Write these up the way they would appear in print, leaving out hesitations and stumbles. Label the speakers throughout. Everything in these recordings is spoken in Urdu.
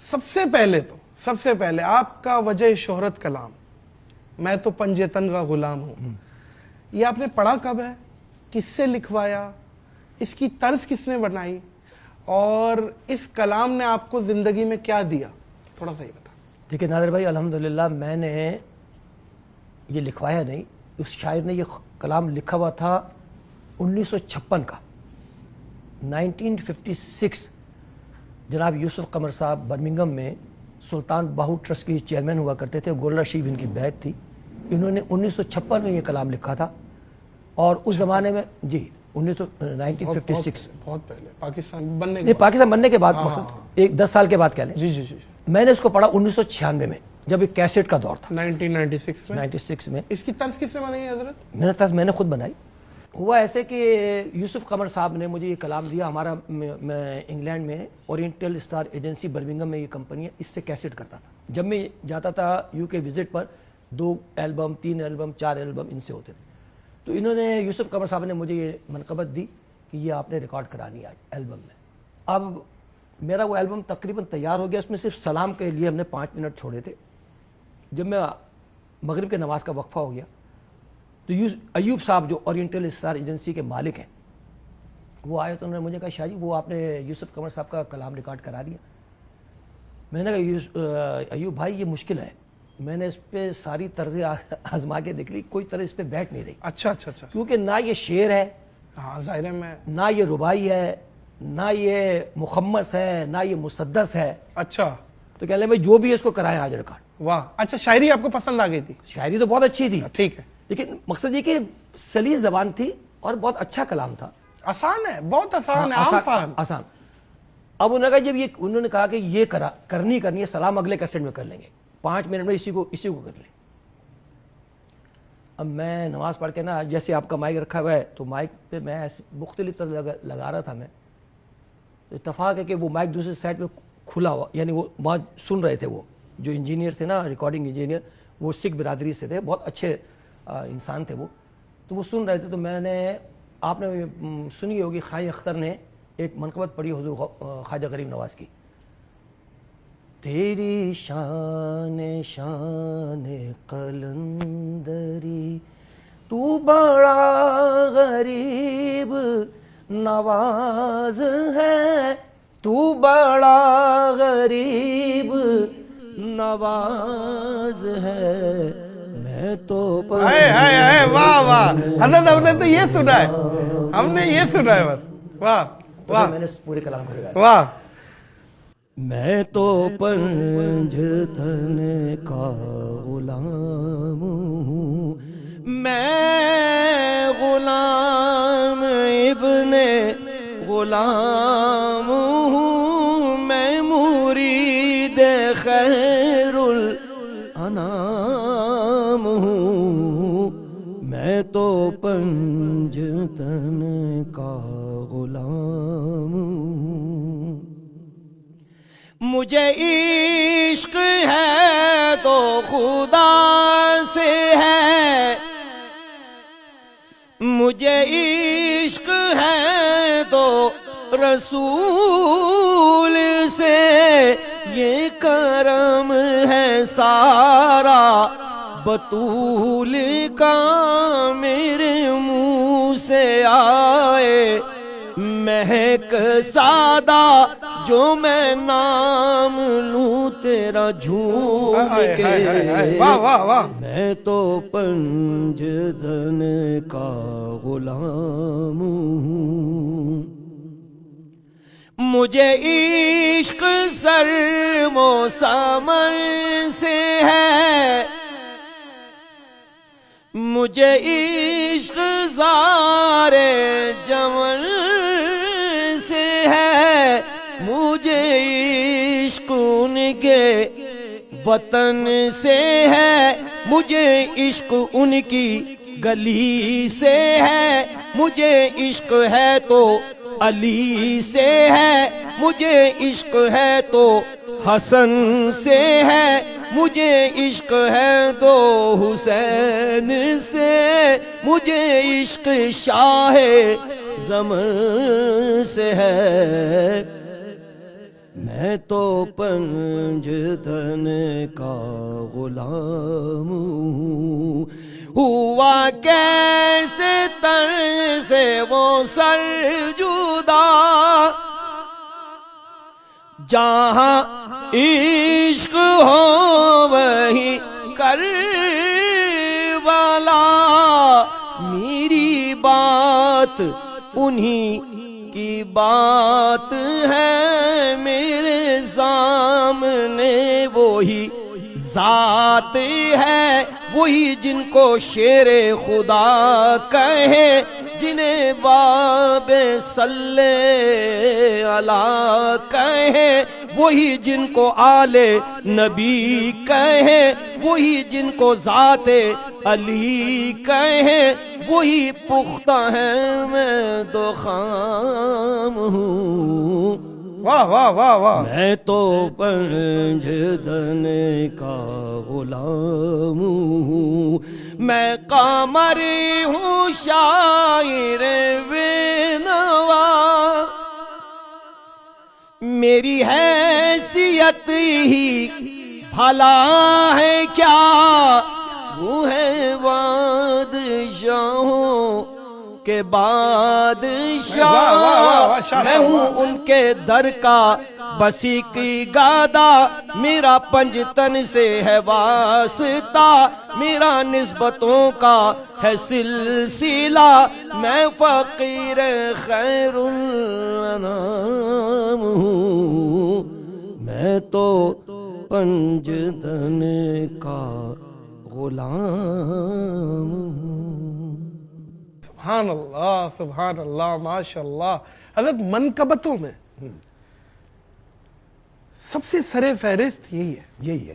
Speaker 1: سب سے پہلے آپ کا وجہ شہرت کلام میں تو پنجیتن کا غلام ہوں، یہ آپ نے پڑھا کب ہے، کس سے لکھوایا، اس کی طرز کس نے بنائی، اور اس کلام نے آپ کو زندگی میں کیا دیا، تھوڑا سا ہی بتا۔
Speaker 2: دیکھیں نادر بھائی، الحمدللہ میں نے یہ لکھوایا نہیں، اس شاعر نے یہ کلام لکھا ہوا تھا 1956 کا، 1956۔ جناب یوسف قمر صاحب برمنگم میں سلطان باہو ٹرسٹ کے چیئرمین ہوا کرتے تھے، گولڈا شریف ان کی بیعت تھی، انہوں نے 1956 میں یہ کلام لکھا تھا، اور اس زمانے میں جی 1956
Speaker 1: بہت پہلے پاکستان بننے
Speaker 2: نہیں، پاکستان بننے کے بعد، مقصد 10 سال کے بعد کہہ لیں۔
Speaker 1: جی جی جی،
Speaker 2: میں نے اس کو پڑھا 1996 میں، جب ایک کیسٹ کا دور تھا،
Speaker 1: 1996
Speaker 2: میں۔
Speaker 1: اس کی طرز کس نے بنائی ہے حضرت؟
Speaker 2: میرا طرز میں نے خود بنائی۔ ہوا ایسے کہ یوسف قمر صاحب نے مجھے یہ کلام دیا، ہمارا میں انگلینڈ میں اورینٹل اسٹار ایجنسی برمنگم میں یہ کمپنی ہے، اس سے کیسٹ کرتا تھا۔ جب میں جاتا تھا یو کے وزٹ پر، 2 البم 3 البم 4 البم ان سے ہوتے تھے، تو انہوں نے یوسف قمر صاحب نے مجھے یہ منقبت دی کہ یہ آپ نے ریکارڈ کرانی ہے آج البم میں۔ اب میرا وہ البم تقریباً تیار ہو گیا، اس میں صرف سلام کے لیے ہم نے 5 منٹ چھوڑے تھے۔ جب میں مغرب کے نماز کا وقفہ ہو گیا تو ایوب صاحب جو اورینٹل اسٹار ایجنسی کے مالک ہیں وہ آئے، تو انہوں نے مجھے کہا شاہ جی وہ آپ نے یوسف قمر صاحب کا کلام ریکارڈ کرا دیا۔ میں نے کہا ایوب بھائی یہ مشکل ہے، میں نے اس پہ ساری طرزیں آزما کے دیکھ لی، کوئی طرز اس پہ بیٹھ نہیں رہی۔
Speaker 1: اچھا،
Speaker 2: کیونکہ نہ یہ شعر ہے،
Speaker 1: ہاں ظاہر ہے، میں
Speaker 2: نہ یہ ربائی ہے، نہ یہ مخمس ہے، نہ یہ مسدس ہے۔
Speaker 1: اچھا،
Speaker 2: تو کہہ لیں بھائی جو بھی اس کو کرائیں آج ریکارڈ۔
Speaker 1: واہ، اچھا، شاعری آپ کو پسند آ گئی تھی؟
Speaker 2: شاعری تو بہت اچھی تھی،
Speaker 1: ٹھیک ہے،
Speaker 2: لیکن مقصد یہ کہ سلیس زبان تھی اور بہت اچھا کلام تھا،
Speaker 1: آسان ہے، بہت آسان ہے، عام فہم۔
Speaker 2: آسان۔ اب انہوں نے کہا کہ یہ کرنی ہے، سلام اگلے کیسٹ میں کر لیں گے، 5 منٹ میں اسی کو کر لیں۔ اب میں نماز پڑھ کے نا، جیسے آپ کا مائک رکھا ہوا ہے تو مائک پہ میں مختلف طرح لگا رہا تھا، میں اتفاق ہے کہ وہ مائک دوسرے سائڈ پہ کھلا ہوا، یعنی وہ وہاں سن رہے تھے، وہ جو انجینئر تھے نا، ریکارڈنگ انجینئر، وہ سکھ برادری سے تھے، بہت اچھے انسان تھے وہ، تو وہ سن رہے تھے۔ تو میں نے، آپ نے سنی ہوگی، خواجہ اختر نے ایک منقبت پڑھی حضور خواجہ غریب نواز کی، تیری شان شان قلندری تو بڑا غریب نواز ہے، تو بڑا غریب نواز ہے، میں تو
Speaker 1: واہ واہ حضرت، ہم نے تو یہ سنا ہے، ہم نے یہ سنا ہے بس۔ واہ واہ،
Speaker 2: میں نے پورے کلام کو گایا۔
Speaker 1: واہ،
Speaker 2: میں تو پنجتن کا غلام ہوں، میں غلام ابن غلام ہوں، میں مرید خیر الانام ہوں، میں تو پنجتن کا غلام ہوں۔ مجھے عشق ہے تو خدا سے ہے، مجھے عشق ہے تو رسول سے، یہ کرم ہے سارا بطول کا، میرے منہ سے آئے مہک سادہ، جو میں نام لوں تیرا جھوم کے، میں تو پنجتن کا غلام ہوں۔ مجھے عشق سر و سامن سے ہے، مجھے عشق زار جمل سے ہے، مجھے عشق ان کے وطن سے ہے، مجھے عشق ان کی گلی سے ہے، مجھے عشق ہے تو علی سے ہے، مجھے عشق ہے تو حسن سے ہے، مجھے عشق ہے تو حسین سے، مجھے عشق شاہ زمن سے ہے، میں تو پنجتن کا غلام ہوں، ہوا کیسے تن سے وہ سر جدا، جہاں عشق ہو وہی کربلا، میری بات انہی کی بات ہے، میرے سامنے وہی ذات ہے، وہی جن کو شیر خدا کہے، جنہیں باب صلی اللہ کہے، وہی جن کو آل نبی کہے، وہی جن کو ذات علی کہے، وہی پختہ ہے، میں تو خام ہوں۔
Speaker 1: واہ واہ واہ واہ،
Speaker 2: میں تو پنجتن کا غلام ہوں، میں قمر ہوں شاعر بینوا، میری حیثیت ہی بھلا ہے کیا، وہ ہے بادشاہوں کے بادشاہ، میں ہوں ان کے در کا بسی کی گادا، میرا پنجتن سے ہے واسطہ، میرا نسبتوں کا ہے سلسلہ، میں فقیر خیر الانام ہوں، میں تو پنجتن کا غلام ہوں۔
Speaker 1: سبحان اللہ سبحان اللہ، ماشاء اللہ۔ حضرت منقبتوں میں سب سے سرِ فہرست یہی ہے،
Speaker 2: یہی ہے،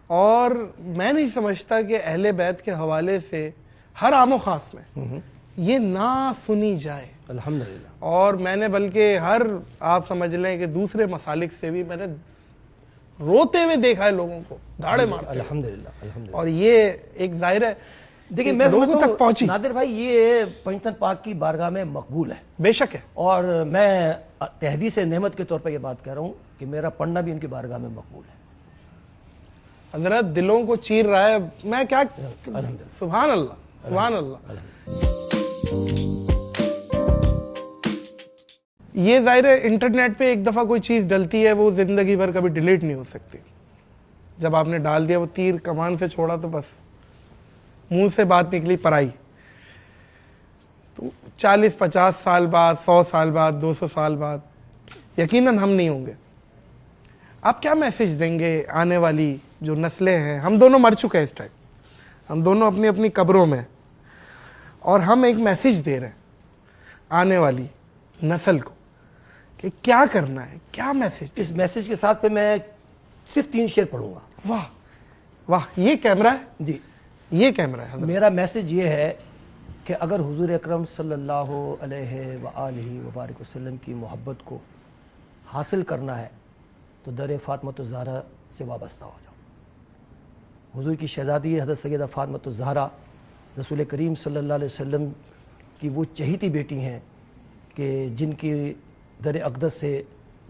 Speaker 1: اور میں نہیں سمجھتا کہ اہل بیت کے حوالے سے ہر عام و خاص میں یہ نہ سنی جائے،
Speaker 2: الحمدللہ۔
Speaker 1: اور میں نے بلکہ ہر، آپ سمجھ لیں کہ دوسرے مسالک سے بھی میں نے روتے ہوئے دیکھا ہے لوگوں کو، دھاڑے مارتے ہوئے،
Speaker 2: الحمدللہ الحمدللہ۔
Speaker 1: اور یہ ایک ظاہر ہے
Speaker 2: دیکھیں میں
Speaker 1: لوگوں
Speaker 2: سمجھتا
Speaker 1: تک پہنچی،
Speaker 2: ہوں نادر بھائی یہ پنجتن پاک کی بارگاہ میں مقبول ہے،
Speaker 1: بے شک ہے،
Speaker 2: اور میں تحدیث نعمت کے طور پر یہ بات کہہ رہا ہوں کہ میرا پڑھنا بھی ان کی بارگاہ میں مقبول ہے۔
Speaker 1: حضرت دلوں کو چیر رہا ہے، میں کیا، سبحان اللہ سبحان اللہ۔ یہ ظاہر ہے انٹرنیٹ پہ ایک دفعہ کوئی چیز ڈلتی ہے وہ زندگی بھر کبھی ڈیلیٹ نہیں ہو سکتی، جب آپ نے ڈال دیا وہ تیر کمان سے چھوڑا تو بس منہ سے بات نکلی پرائی، تو 40-50 سال بعد، 100 سال بعد، 200 سال بعد یقیناً ہم نہیں ہوں گے۔ آپ کیا میسج دیں گے آنے والی جو نسلیں ہیں؟ ہم دونوں مر چکے ہیں اس ٹائم، ہم دونوں اپنی اپنی قبروں میں، اور ہم ایک میسج دے رہے ہیں آنے والی نسل کو کہ کیا کرنا ہے، کیا میسج؟
Speaker 2: اس میسج کے ساتھ پہ میں صرف 3 شعر پڑھوں گا۔
Speaker 1: واہ واہ، یہ کیمرہ ہے،
Speaker 2: جی،
Speaker 1: یہ کیمرہ ہے حضرت۔
Speaker 2: میرا میسج یہ ہے کہ اگر حضور اکرم صلی اللہ علیہ وآلہ وبارک وسلم کی محبت کو حاصل کرنا ہے تو در فاطمۃ الزہرا سے وابستہ ہو جاؤ۔ حضور کی شہزادی حضرت سیدہ فاطمۃ الزہرا رسول کریم صلی اللہ علیہ وسلم کی وہ چہیتی بیٹی ہیں کہ جن کی در اقدس سے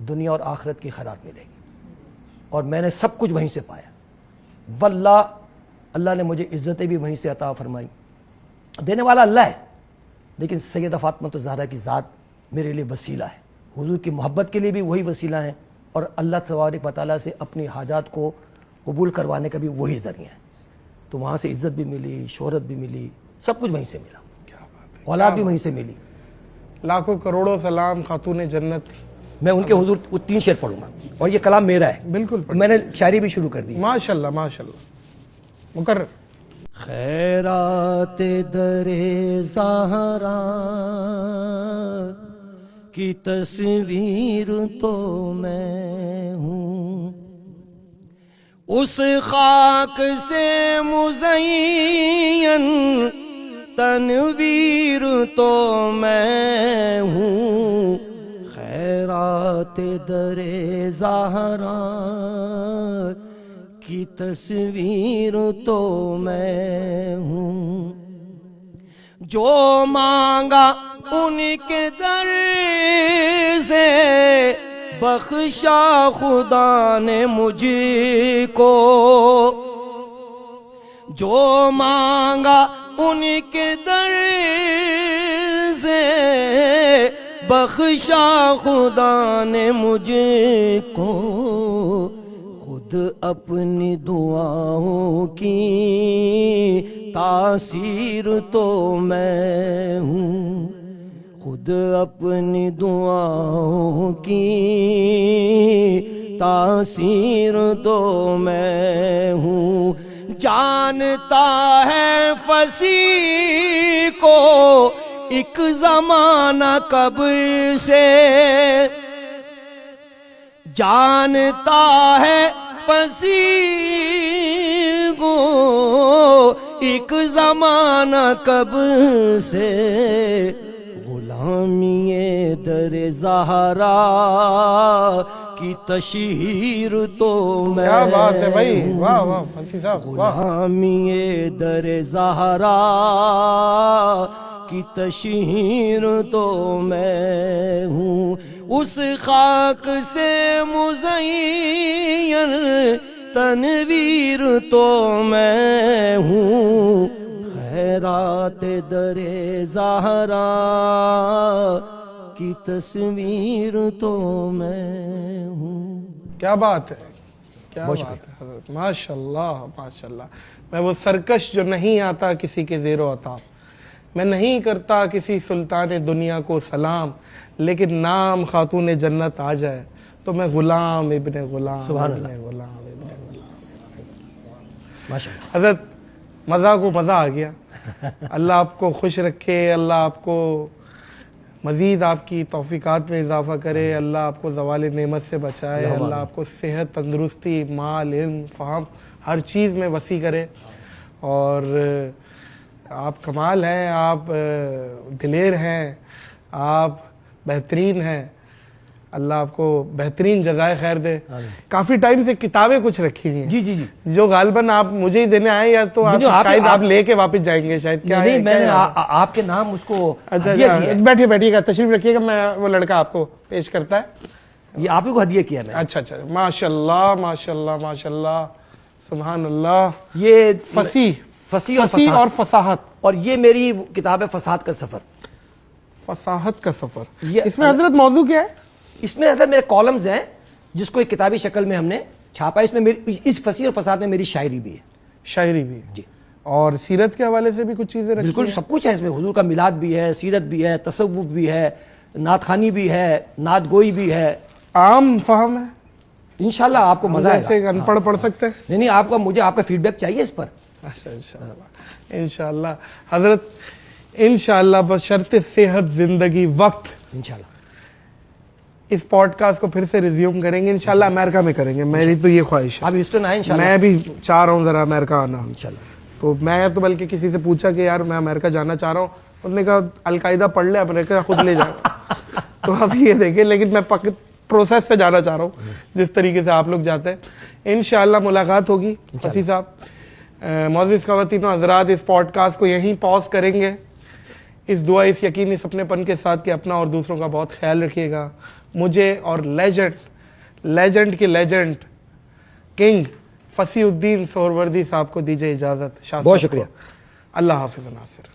Speaker 2: دنیا اور آخرت کی خیرات ملے گی، اور میں نے سب کچھ وہیں سے پایا، واللہ اللہ نے مجھے عزتیں بھی وہیں سے عطا فرمائی، دینے والا اللہ ہے، لیکن سیدہ فاطمۃ الزہرا کی ذات میرے لیے وسیلہ ہے، حضور کی محبت کے لیے بھی وہی وسیلہ ہیں، اور اللہ تبارک و تعالیٰ سے اپنی حاجات کو قبول کروانے کا بھی وہی ذریعہ ہے، تو وہاں سے عزت بھی ملی، شہرت بھی ملی، سب کچھ وہیں سے ملا، اولاد بھی وہیں سے ملی۔
Speaker 1: لاکھوں کروڑوں سلام خاتون جنت۔
Speaker 2: میں ان کے حضور وہ 3 شعر پڑھوں گا، اور یہ کلام میرا ہے،
Speaker 1: بالکل،
Speaker 2: میں نے شاعری بھی شروع کر دی۔
Speaker 1: ماشاءاللہ ماشاءاللہ، مقرر۔
Speaker 2: خیرات در زہرا کی تصویر تو میں ہوں، اس خاک سے مزین تنویر تو میں ہوں، خیرات در زہرا کی تصویر تو میں ہوں، جو مانگا ان کے در سے بخشا خدا نے مجھ کو، جو مانگا ان کے در سے، بخشا خدا نے مجھ کو، خود اپنی دعاؤں کی تاثیر تو میں ہوں، خود اپنی دعاؤں کی تاثیر تو میں ہوں، جانتا ہے فصیح کو ایک زمانہ کب سے، جانتا ہے فصیح کو ایک زمانہ کب سے، غلامی در زہرا کی تشہیر تو میں،
Speaker 1: کیا بات ہے بھائی، واہ واہ فصیح صاحب، واہ.
Speaker 2: غلامی در زہرا کی تشہیر تو میں ہوں، اس خاک سے مزین تنویر تو میں ہوں، خیرات در زہرا کی تصویر تو میں ہوں.
Speaker 1: کیا بات ہے، کیا بات ہے حضرت، ماشاءاللہ ماشاءاللہ. میں وہ سرکش جو نہیں آتا کسی کے زیر و عطا، میں نہیں کرتا کسی سلطان دنیا کو سلام، لیکن نام خاتون جنت آ جائے تو میں غلام ابن غلام،
Speaker 2: سبحان
Speaker 1: ابن
Speaker 2: اللہ،
Speaker 1: غلام ابن غلام.
Speaker 2: ماشاءاللہ.
Speaker 1: حضرت مزہ کو مزہ آ گیا. اللہ آپ کو خوش رکھے، اللہ آپ کو مزید آپ کی توفیقات میں اضافہ کرے، اللہ آپ کو زوال نعمت سے بچائے، اللہ آپ کو صحت، تندرستی، مال، علم، فہم ہر چیز میں وسیع کرے. اور آپ کمال ہیں، آپ دلیر ہیں، آپ بہترین ہیں. اللہ آپ کو بہترین جزائے خیر دے. کافی ٹائم سے کتابیں کچھ رکھی ہوئی ہیں
Speaker 2: جی جی جی،
Speaker 1: جو غالباً آپ مجھے ہی دینے آئے، یا تو آپ شاید آپ لے کے واپس جائیں گے شاید. کیا
Speaker 2: نہیں میں نے آپ کے نام اس کو
Speaker 1: اچھا
Speaker 2: ہدیہ کیا ہے.
Speaker 1: بیٹھیے بیٹھیے گا، تشریف رکھیے گا، میں وہ لڑکا آپ کو پیش کرتا ہے.
Speaker 2: یہ آپ ہی کو ہدیہ کیا ہے میں نے.
Speaker 1: اچھا اچھا، ماشاءاللہ ماشاءاللہ ماشاءاللہ، سبحان اللہ.
Speaker 2: یہ
Speaker 1: فصیح
Speaker 2: فصیح
Speaker 1: فصیح اور فصاحت،
Speaker 2: اور یہ میری کتاب ہے فصاحت کا سفر.
Speaker 1: فصاحت کا سفر.
Speaker 2: یہ
Speaker 1: اس میں حضرت موضوع کیا ہے؟
Speaker 2: اس میں حضرت میرے کالمز ہیں جس کو ایک کتابی شکل میں ہم نے چھاپا ہے. اس میں میری اس فصیح اور فصاحت میں میری شاعری بھی ہے.
Speaker 1: شاعری بھی ہے
Speaker 2: جی،
Speaker 1: اور سیرت کے حوالے سے بھی کچھ چیزیں رکھی
Speaker 2: بالکل سب کچھ ہے اس میں. حضور کا میلاد بھی ہے، سیرت بھی ہے، تصوف بھی ہے، نعت خوانی بھی ہے، نعت گوئی بھی ہے.
Speaker 1: عام فہم ہے،
Speaker 2: انشاءاللہ آپ کو مزہ آئے گا.
Speaker 1: جیسے ان پڑھ پڑھ سکتے ہیں.
Speaker 2: نہیں نہیں، آپ کا مجھے آپ کا فیڈ بیک چاہیے اس پر.
Speaker 1: اچھا انشاءاللہ انشاءاللہ حضرت، انشاءاللہ بشرط صحت، زندگی، وقت،
Speaker 2: انشاءاللہ
Speaker 1: اس پوڈ کاسٹ کو پھر سے ریزیوم کریں گے انشاءاللہ. امریکہ میں کریں گے، میری تو یہ خواہش ہے.
Speaker 2: آپ ہیوسٹن آئیں انشاءاللہ.
Speaker 1: میں بھی چاہ رہا ہوں ذرا امریکہ آنا.
Speaker 2: انشاءاللہ.
Speaker 1: تو میں تو بلکہ کسی سے پوچھا کہ یار میں امریکہ جانا چاہ رہا ہوں، انہوں نے کہا القاعدہ پڑھ لے، امریکہ خود لے جائے گا. تو اب یہ دیکھیں، لیکن میں پروسیس سے جانا چاہ رہا ہوں جس طریقے سے آپ لوگ جاتے ہیں. انشاءاللہ ملاقات ہوگی. فصیح صاحب، معزز خواتین و حضرات، اس پوڈ کاسٹ کو یہیں پاز کریں گے، اس دعا، اس یقینی اپنے پن کے ساتھ کہ اپنا اور دوسروں کا بہت خیال رکھیے گا. مجھے اور لیجنڈ کے لیجنڈ کنگ فصیح الدین سہروردی صاحب کو دیجیے اجازت.
Speaker 2: بہت شکریہ.
Speaker 1: اللہ حافظ ناصر.